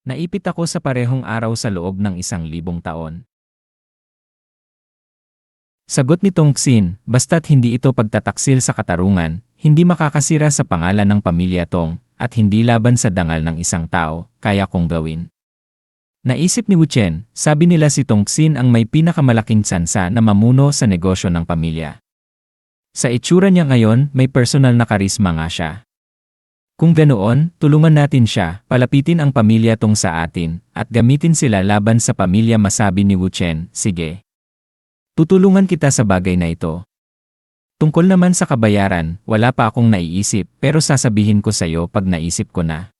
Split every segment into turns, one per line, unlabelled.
Naipit ako sa parehong araw sa loob ng 1,000 taon. Sagot ni Tongsin, basta't hindi ito pagtataksil sa katarungan, hindi makakasira sa pangalan ng pamilya Tong, at hindi laban sa dangal ng isang tao, kaya kong gawin. Naisip ni Wu Chen, sabi nila si Tongsin ang may pinakamalaking tsansa na mamuno sa negosyo ng pamilya. Sa itsura niya ngayon, may personal na karisma nga siya. Kung ganoon, tulungan natin siya, palapitin ang pamilya Tong sa atin, at gamitin sila laban sa pamilya, masabi ni Wu Chen. Sige. Tutulungan kita sa bagay na ito. Tungkol naman sa kabayaran, wala pa akong naiisip, pero sasabihin ko sa iyo pag naisip ko na.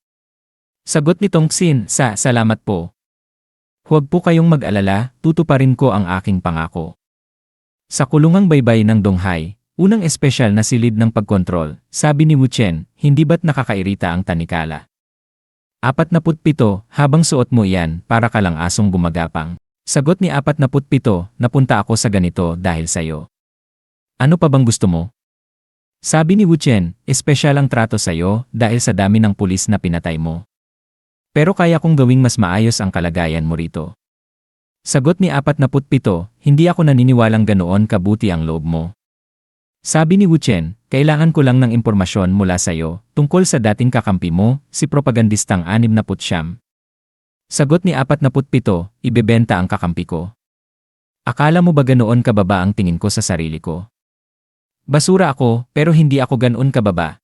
Sagot ni Tongsin, salamat po. Huwag po kayong mag-alala, tutuparin ko ang aking pangako. Sa kulungang baybay ng Donghai, unang espesyal na silid ng pagkontrol, sabi ni Wu Chen, hindi ba't nakakairita ang tanikala? 47, habang suot mo iyan, para ka lang asong gumagapang. Sagot ni 47, napunta ako sa ganito dahil sa'yo. Ano pa bang gusto mo? Sabi ni Wu Chen, espesyal ang trato sa'yo dahil sa dami ng pulis na pinatay mo. Pero kaya kong gawing mas maayos ang kalagayan mo rito. Sagot ni 47, hindi ako naniniwalang ganoon kabuti ang loob mo. Sabi ni Wu Chen, kailangan ko lang ng impormasyon mula sa'yo tungkol sa dating kakampi mo, si propagandistang 69. Sagot ni 47, ibebenta ang kakampi ko. Akala mo ba ganoon kababa ang tingin ko sa sarili ko? Basura ako, pero hindi ako ganoon kababa.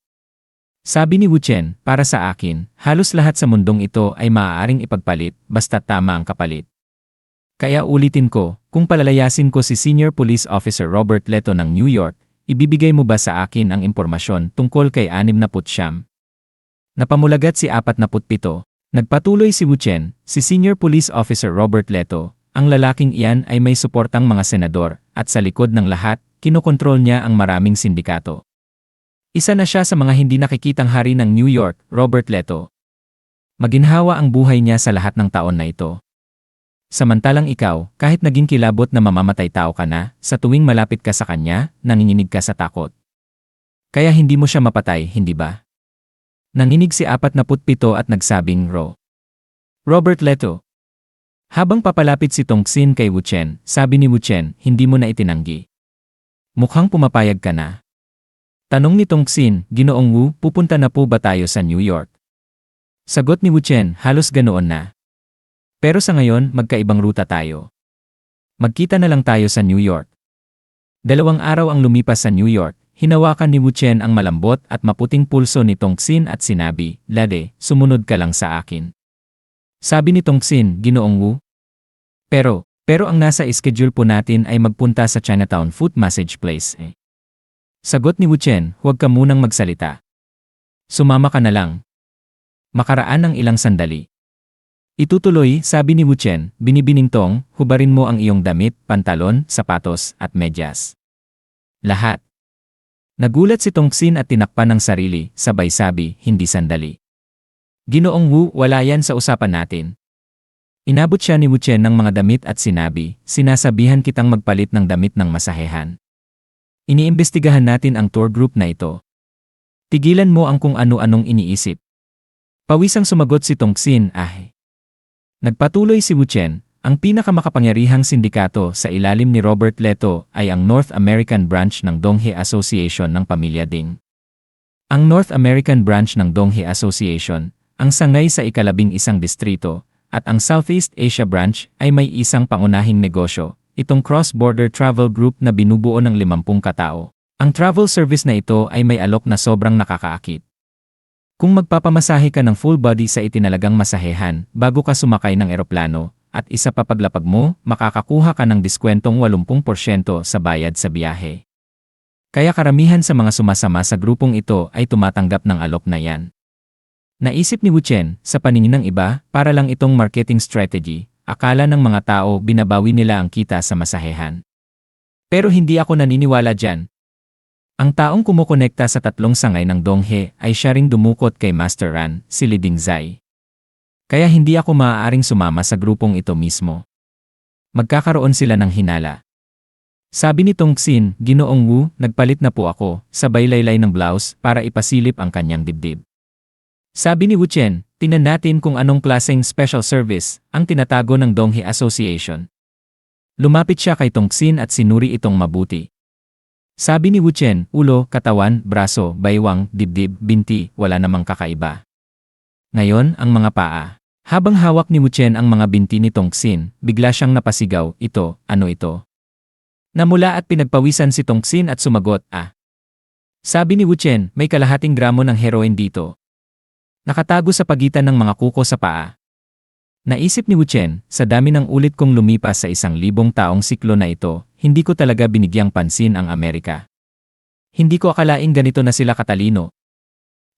Sabi ni Wu Chen, para sa akin, halos lahat sa mundong ito ay maaaring ipagpalit, basta tama ang kapalit. Kaya ulitin ko, kung palalayasin ko si Senior Police Officer Robert Leto ng New York, ibibigay mo ba sa akin ang impormasyon tungkol kay 69? Napamulagat si 47. Nagpatuloy si Wu Chen, si Senior Police Officer Robert Leto, ang lalaking iyan ay may suportang mga senador, at sa likod ng lahat, kinokontrol niya ang maraming sindikato. Isa na siya sa mga hindi nakikitang hari ng New York, Robert Leto. Maginhawa ang buhay niya sa lahat ng taon na ito. Samantalang ikaw, kahit naging kilabot na mamamatay tao ka na, sa tuwing malapit ka sa kanya, nanginginig ka sa takot. Kaya hindi mo siya mapatay, hindi ba? Nanginig si 47 at nagsabing, Robert Leto. Habang papalapit si Tongsin kay Wu Chen, sabi ni Wu Chen, hindi mo na itinanggi. Mukhang pumapayag ka na. Tanong ni Tongsin, Ginoong Wu, pupunta na po ba tayo sa New York? Sagot ni Wu Chen, halos ganoon na. Pero sa ngayon, magkaibang ruta tayo. Magkita na lang tayo sa New York. 2 araw ang lumipas sa New York, hinawakan ni Wu Chen ang malambot at maputing pulso ni Tongsin at sinabi, Lade, sumunod ka lang sa akin. Sabi ni Tongsin, Ginoong Wu. Pero ang nasa schedule po natin ay magpunta sa Chinatown Foot Massage Place. Sagot ni Wu Chen, huwag ka munang magsalita. Sumama ka na lang. Makaraan ng ilang sandali. Itutuloy, sabi ni Wu Chen, binibining Tong, hubarin mo ang iyong damit, pantalon, sapatos, at medyas. Lahat. Nagulat si Tongsin at tinakpan ng sarili, sabay sabi, hindi sandali. Ginoong Wu, wala yan sa usapan natin. Inabot siya ni Wu Chen ng mga damit at sinabi, sinasabihan kitang magpalit ng damit ng masahehan. Iniimbestigahan natin ang tour group na ito. Tigilan mo ang kung ano-anong iniisip. Pawisang sumagot si Tongsin, Nagpatuloy si Wu Chen, ang pinakamakapangyarihang sindikato sa ilalim ni Robert Leto ay ang North American Branch ng Donghai Association ng Pamilya Ding. Ang North American Branch ng Donghai Association, ang sangay sa 11 distrito, at ang Southeast Asia Branch ay may isang pangunahing negosyo, itong cross-border travel group na binubuo ng 50 katao. Ang travel service na ito ay may alok na sobrang nakakaakit. Kung magpapamasahe ka ng full body sa itinalagang masahehan bago ka sumakay ng eroplano, at isa pa paglapag mo, makakakuha ka ng diskwentong 80% sa bayad sa biyahe. Kaya karamihan sa mga sumasama sa grupong ito ay tumatanggap ng alok na yan. Naisip ni Wu Chen, sa paningin ng iba, para lang itong marketing strategy, akala ng mga tao binabawi nila ang kita sa masahehan. Pero hindi ako naniniwala dyan. Ang taong kumukonekta sa 3 sangay ng Donghai ay siya ring dumukot kay Master Ran, si Li Dingzai. Kaya hindi ako maaaring sumama sa grupong ito mismo. Magkakaroon sila ng hinala. Sabi ni Tongsin, Ginoong Wu, nagpalit na po ako, sabay laylay ng blouse para ipasilip ang kanyang dibdib. Sabi ni Wu Chen, tingnan natin kung anong klaseng special service ang tinatago ng Donghe Association. Lumapit siya kay Tongxin at sinuri itong mabuti. Sabi ni Wu Chen, ulo, katawan, braso, baywang, dibdib, binti, wala namang kakaiba. Ngayon, ang mga paa. Habang hawak ni Wu Chen ang mga binti ni Tongxin, bigla siyang napasigaw, ito, ano ito? Namula at pinagpawisan si Tongxin at sumagot, Sabi ni Wu Chen, may kalahating gramo ng heroin dito. Nakatago sa pagitan ng mga kuko sa paa. Naisip ni Wu Chen, sa dami ng ulit kong lumipas sa 1,000 taong siklo na ito, hindi ko talaga binigyang pansin ang Amerika. Hindi ko akalaing ganito na sila katalino.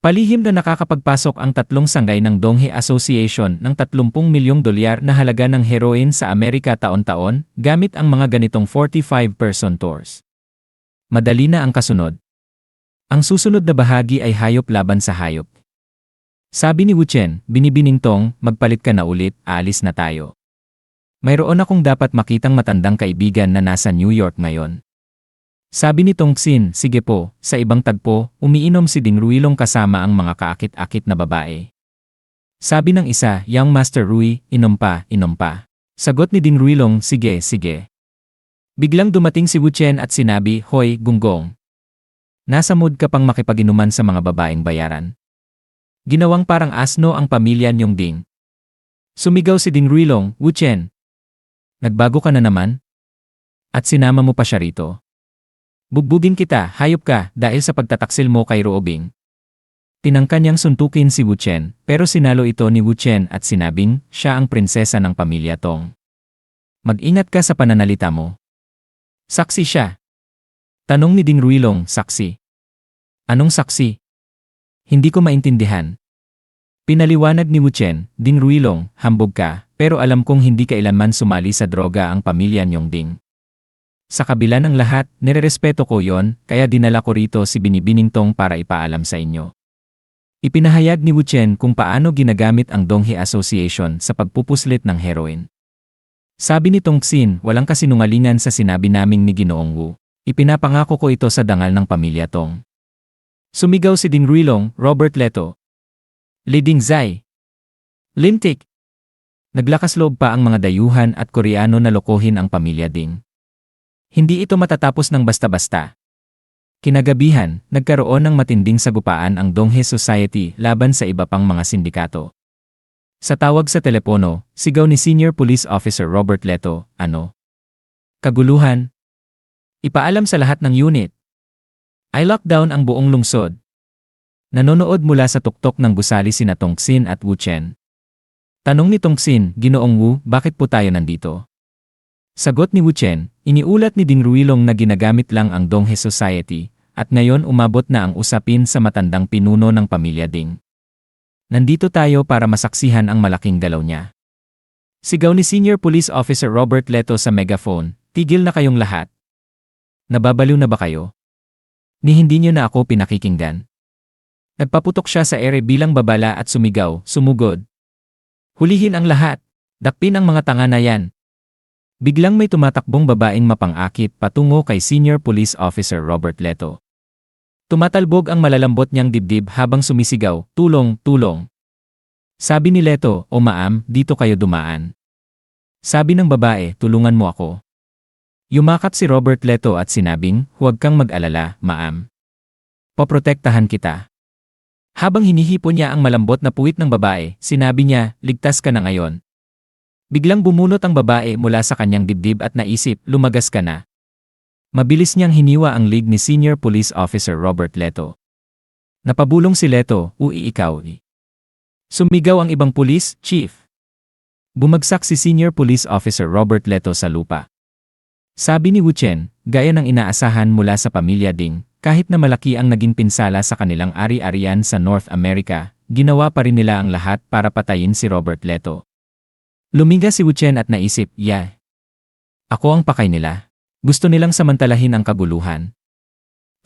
Palihim na nakakapagpasok ang 3 sanggay ng Donghe Association ng 30 milyong dolyar na halaga ng heroin sa Amerika taon-taon gamit ang mga ganitong 45-person tours. Madali na ang kasunod. Ang susunod na bahagi ay hayop laban sa hayop. Sabi ni Wu Chen, binibining Tong, magpalit ka na ulit, aalis na tayo. Mayroon akong dapat makitang matandang kaibigan na nasa New York ngayon. Sabi ni Tongxin, sige po, sa ibang tagpo, umiinom si Ding Ruilong kasama ang mga kaakit-akit na babae. Sabi ng isa, Young Master Rui, inom pa, inom pa. Sagot ni Ding Ruilong, sige, sige. Biglang dumating si Wu Chen at sinabi, hoy, Gunggong. Nasa mood ka pang makipag-inuman sa mga babaeng bayaran. Ginawang parang asno ang pamilya niyong Ding. Sumigaw si Ding Ruilong, Wu Chen. Nagbago ka na naman? At sinama mo pa siya rito. Bugbugin kita, hayop ka, dahil sa pagtataksil mo kay Ruobing. Tinangka niyang suntukin si Wu Chen, pero sinalo ito ni Wu Chen at sinabing, siya ang prinsesa ng pamilya Tong. Mag-ingat ka sa pananalita mo. Saksi siya. Tanong ni Ding Ruilong, saksi. Anong saksi? Hindi ko maintindihan. Pinaliwanag ni Wu Chen, Ding Ruilong, hambog ka, pero alam kong hindi kailanman sumali sa droga ang pamilya niyong Ding. Sa kabila ng lahat, nirerespeto ko yon, kaya dinala ko rito si Binibining Tong para ipaalam sa inyo. Ipinahayag ni Wu Chen kung paano ginagamit ang Donghe Association sa pagpupuslit ng heroin. Sabi ni Tongxin, walang kasinungalingan sa sinabi naming ni Ginoong Wu. Ipinapangako ko ito sa dangal ng pamilya Tong. Sumigaw si Ding Ruilong, Robert Leto. Li Dingzai. Lintik. Naglakas loob pa ang mga dayuhan at Koreano na lokohin ang pamilya Ding. Hindi ito matatapos ng basta-basta. Kinagabihan, nagkaroon ng matinding sagupaan ang Donghe Society laban sa iba pang mga sindikato. Sa tawag sa telepono, sigaw ni Senior Police Officer Robert Leto, ano? Kaguluhan. Ipaalam sa lahat ng unit. I lockdown ang buong lungsod. Nanonood mula sa tuktok ng gusali sina Tongxin at Wu Chen. Tanong ni Tongxin, Ginoong Wu, bakit po tayo nandito? Sagot ni Wu Chen, iniulat ni Ding Ruilong na ginagamit lang ang Donghe Society, at ngayon umabot na ang usapin sa matandang pinuno ng pamilya Ding. Nandito tayo para masaksihan ang malaking galaw niya. Sigaw ni Senior Police Officer Robert Leto sa megaphone, tigil na kayong lahat. Nababaliw na ba kayo? Ni hindi niyo na ako pinakikinggan. Nagpaputok siya sa ere bilang babala at sumigaw, sumugod. Hulihin ang lahat. Dakpin ang mga tanga na yan. Biglang may tumatakbong babaeng mapang-akit patungo kay Senior Police Officer Robert Leto. Tumatalbog ang malalambot niyang dibdib habang sumisigaw, tulong, tulong. Sabi ni Leto, o ma'am, dito kayo dumaan. Sabi ng babae, tulungan mo ako. Yumakap si Robert Leto at sinabing, huwag kang mag-alala, ma'am. Poprotektahan kita. Habang hinihipon niya ang malambot na puwit ng babae, sinabi niya, ligtas ka na ngayon. Biglang bumunot ang babae mula sa kanyang dibdib at naisip, lumagas ka na. Mabilis niyang hiniwa ang lig ni Senior Police Officer Robert Leto. Napabulong si Leto, ui ikaw. Sumigaw ang ibang pulis, Chief. Bumagsak si Senior Police Officer Robert Leto sa lupa. Sabi ni Wu Chen, gaya ng inaasahan mula sa pamilya Ding, kahit na malaki ang naging pinsala sa kanilang ari-arian sa North America, ginawa pa rin nila ang lahat para patayin si Robert Leto. Luminga si Wu Chen at naisip, ako ang pakay nila. Gusto nilang samantalahin ang kaguluhan.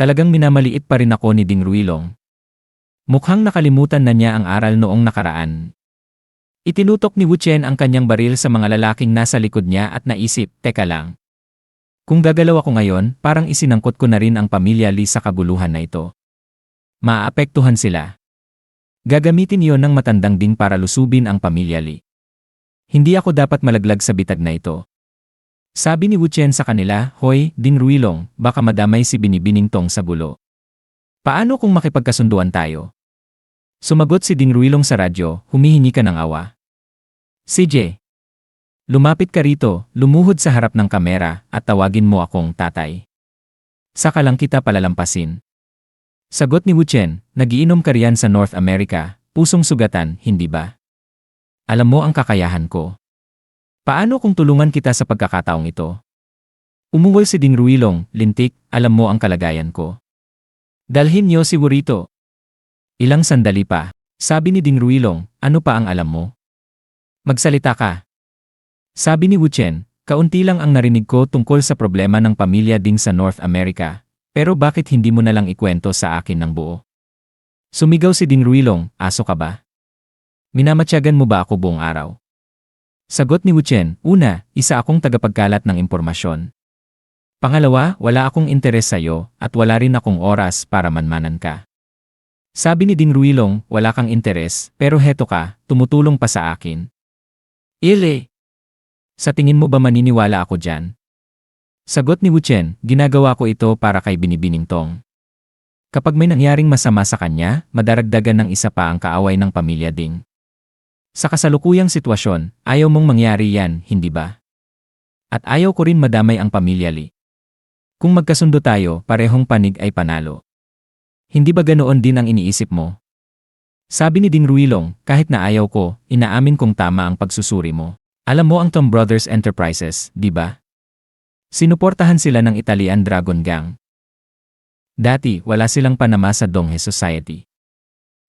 Talagang minamaliit pa rin ako ni Ding Ruilong. Mukhang nakalimutan na niya ang aral noong nakaraan. Itinutok ni Wu Chen ang kanyang baril sa mga lalaking nasa likod niya at naisip, teka lang. Kung gagalaw ako ngayon, parang isinangkot ko na rin ang pamilya Lee sa kaguluhan na ito. Maaapektuhan sila. Gagamitin iyon ng matandang Ding para lusubin ang pamilya Li. Hindi ako dapat malaglag sa bitag na ito. Sabi ni Wu Chen sa kanila, Hoy, Ding Ruilong, baka madamay si Binibining Tong sa gulo. Paano kung makipagkasunduan tayo? Sumagot si Ding Ruilong sa radyo, humihingi ka ng awa. CJ, lumapit ka rito, lumuhod sa harap ng kamera, at tawagin mo akong tatay. Saka lang kita palalampasin. Sagot ni Wu Chen, nagiinom ka riyan sa North America, pusong sugatan, hindi ba? Alam mo ang kakayahan ko. Paano kung tulungan kita sa pagkakataong ito? Umungol si Ding Ruilong, lintik, alam mo ang kalagayan ko. Dalhin niyo si Wu rito. Ilang sandali pa, sabi ni Ding Ruilong, ano pa ang alam mo? Magsalita ka. Sabi ni Wu Chen, kaunti lang ang narinig ko tungkol sa problema ng pamilya Ding sa North America. Pero bakit hindi mo na lang ikwento sa akin ng buo? Sumigaw si Ding Ruilong, aso ka ba? Minamatyagan mo ba ako buong araw? Sagot ni Wu Chen, una, isa akong tagapagkalat ng impormasyon. Pangalawa, wala akong interes sa'yo at wala rin akong oras para manmanan ka. Sabi ni Ding Ruilong, wala kang interes, pero heto ka, tumutulong pa sa akin. Ile! Sa tingin mo ba maniniwala ako dyan? Sagot ni Wu Chen, ginagawa ko ito para kay Binibining Tong. Kapag may nangyaring masama sa kanya, madaragdagan ng isa pa ang kaaway ng pamilya Ding. Sa kasalukuyang sitwasyon, ayaw mong mangyari yan, hindi ba? At ayaw ko rin madamay ang pamilya Li. Kung magkasundo tayo, parehong panig ay panalo. Hindi ba ganoon din ang iniisip mo? Sabi ni Ding Ruilong, kahit na ayaw ko, inaamin kong tama ang pagsusuri mo. Alam mo ang Tom Brothers Enterprises, di ba? Sinuportahan sila ng Italian Dragon Gang. Dati, wala silang panama sa Donghae Society.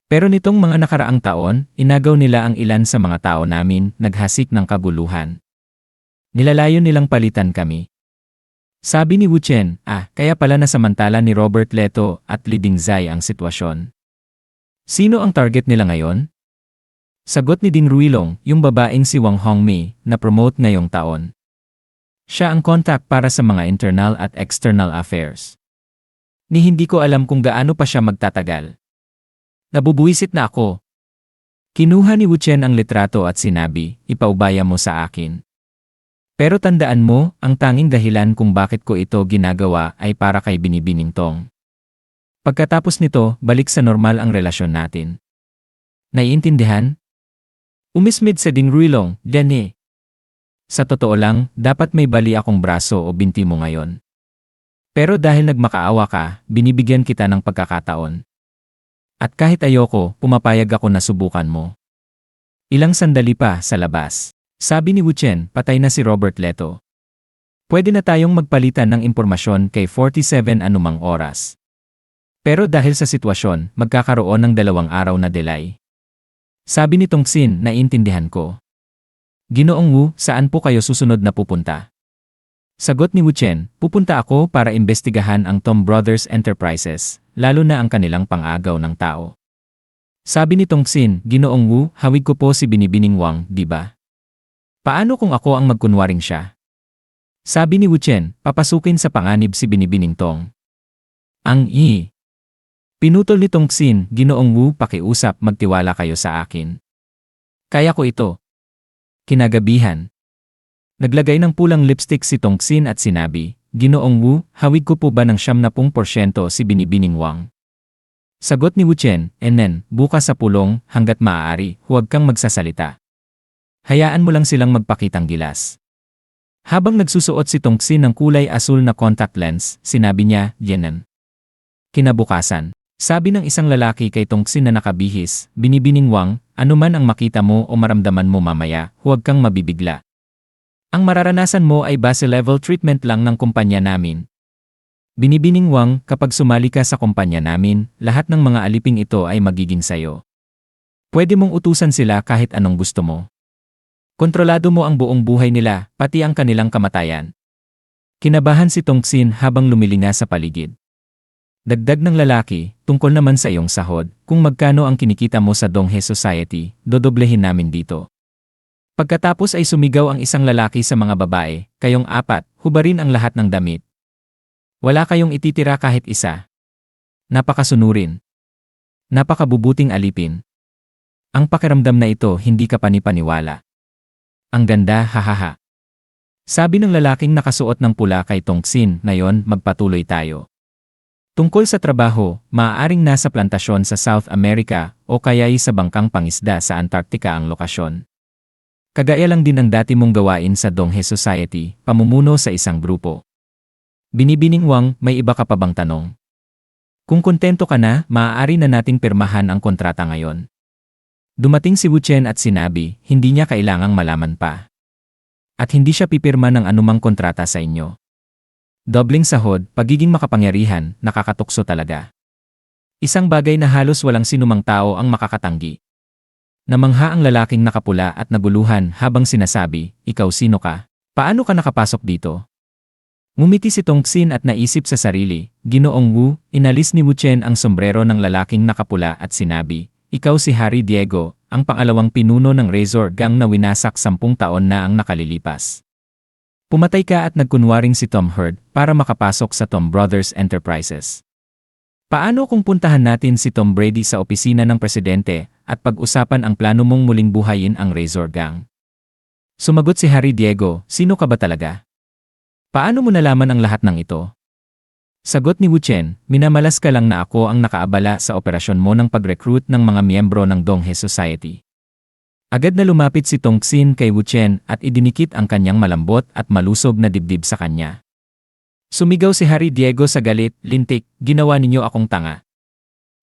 Pero nitong mga nakaraang taon, inagaw nila ang ilan sa mga tao namin, naghasik ng kaguluhan. Nilalayon nilang palitan kami. Sabi ni Wu Chen, kaya pala nasamantala ni Robert Leto at Li Dingzai ang sitwasyon. Sino ang target nila ngayon? Sagot ni Ding Ruilong, yung babaeng si Wang Hongmei, na promote ngayong taon. Siya ang contact para sa mga internal at external affairs. Ni hindi ko alam kung gaano pa siya magtatagal. Nabubuwisit na ako. Kinuha ni Wu Chen ang litrato at sinabi, ipaubaya mo sa akin. Pero tandaan mo, ang tanging dahilan kung bakit ko ito ginagawa ay para kay Binibining Tong. Pagkatapos nito, balik sa normal ang relasyon natin. Naiintindihan? Umismid sa Ding Ruilong, Dene. Sa totoo lang, dapat may bali akong braso o binti mo ngayon. Pero dahil nagmakaawa ka, binibigyan kita ng pagkakataon. At kahit ayoko, pumapayag ako na subukan mo. Ilang sandali pa sa labas. Sabi ni Wu Chen, patay na si Robert Leto. Pwede na tayong magpalitan ng impormasyon kay 47 anumang oras. Pero dahil sa sitwasyon, magkakaroon ng 2 araw na delay. Sabi ni Tongsin, naiintindihan ko. Ginoong Wu, saan po kayo susunod na pupunta? Sagot ni Wu Chen, pupunta ako para imbestigahan ang Tom Brothers Enterprises, lalo na ang kanilang pang-agaw ng tao. Sabi ni Tongsin, Ginoong Wu, hawig ko po si Binibining Wang, di ba? Paano kung ako ang magkunwaring siya? Sabi ni Wu Chen, papasukin sa panganib si Binibining Tong. Pinutol ni Tongsin, Ginoong Wu, pakiusap, magtiwala kayo sa akin. Kaya ko ito. Kinagabihan. Naglagay ng pulang lipstick si Tongsin at sinabi, Ginoong Wu, hawig ko po ba ng 70% si Binibining Wang? Sagot ni Wu Chen, bukas sa pulong, hanggat maaari, huwag kang magsasalita. Hayaan mo lang silang magpakitang gilas. Habang nagsusuot si Tongsin ng kulay asul na contact lens, sinabi niya, Yenen. Kinabukasan, sabi ng isang lalaki kay Tongsin na nakabihis, Binibining Wang, anuman ang makita mo o maramdaman mo mamaya, huwag kang mabibigla. Ang mararanasan mo ay base-level treatment lang ng kumpanya namin. Binibining Wang, kapag sumali ka sa kumpanya namin, lahat ng mga aliping ito ay magiging sayo. Pwede mong utusan sila kahit anong gusto mo. Kontrolado mo ang buong buhay nila, pati ang kanilang kamatayan. Kinabahan si Tongsin habang lumilinga sa paligid. Dagdag ng lalaki, tungkol naman sa iyong sahod, kung magkano ang kinikita mo sa Donghae Society, dodoblehin namin dito. Pagkatapos ay sumigaw ang isang lalaki sa mga babae, kayong 4, hubarin ang lahat ng damit. Wala kayong ititira kahit isa. Napakasunurin. Napakabubuting alipin. Ang pakiramdam na ito hindi ka panipaniwala. Ang ganda, hahaha. Sabi ng lalaking nakasuot ng pula kay Tongsin, ngayon magpatuloy tayo. Tungkol sa trabaho, maaaring nasa plantasyon sa South America o kaya'y sa bangkang pangisda sa Antarctica ang lokasyon. Kagaya lang din ang dati mong gawain sa Donghae Society, pamumuno sa isang grupo. Binibining Wang, may iba ka pa bang tanong? Kung kontento ka na, maaari na nating pirmahan ang kontrata ngayon. Dumating si Wu Chen at sinabi, hindi niya kailangang malaman pa. At hindi siya pipirma ng anumang kontrata sa inyo. Dobling sahod, pagiging makapangyarihan, nakakatukso talaga. Isang bagay na halos walang sinumang tao ang makakatanggi. Namangha ang lalaking nakapula at naguluhan habang sinasabi, ikaw sino ka? Paano ka nakapasok dito? Ngumiti si Tongsin at naisip sa sarili, Ginoong Wu, inalis ni Wu Chen ang sombrero ng lalaking nakapula at sinabi, ikaw si Harry Diego, ang pangalawang pinuno ng Razor Gang na winasak 10 taon na ang nakalilipas. Pumatay ka at nagkunwaring si Tom Hurd para makapasok sa Tom Brothers Enterprises. Paano kung puntahan natin si Tom Brady sa opisina ng presidente at pag-usapan ang plano mong muling buhayin ang Razor Gang? Sumagot si Harry Diego, sino ka ba talaga? Paano mo nalaman ang lahat ng ito? Sagot ni Wu Chen, minamalas ka lang na ako ang nakaabala sa operasyon mo ng pag-recruit ng mga miyembro ng Donghae Society. Agad na lumapit si Tongsin kay Wu Chen at idinikit ang kanyang malambot at malusob na dibdib sa kanya. Sumigaw si Harry Diego sa galit, lintik, ginawa ninyo akong tanga.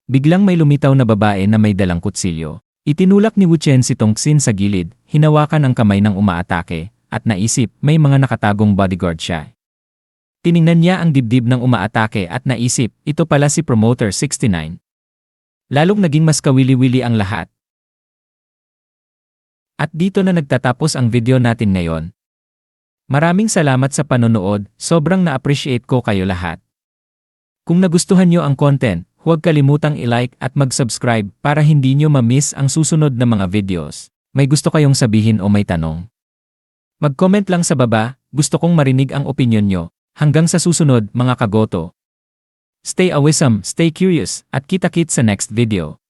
Biglang may lumitaw na babae na may dalang kutsilyo. Itinulak ni Wu Chen si Tongsin sa gilid, hinawakan ang kamay ng umaatake, at naisip may mga nakatagong bodyguard siya. Tiningnan niya ang dibdib ng umaatake at naisip, ito pala si Promoter 69. Lalong naging mas kawili-wili ang lahat. At dito na nagtatapos ang video natin ngayon. Maraming salamat sa panonood, sobrang na-appreciate ko kayo lahat. Kung nagustuhan nyo ang content, huwag kalimutang i-like at mag-subscribe para hindi nyo ma-miss ang susunod na mga videos. May gusto kayong sabihin o may tanong? Mag-comment lang sa baba, gusto kong marinig ang opinyon nyo. Hanggang sa susunod mga kagoto. Stay awesome, stay curious, at kita-kits sa next video.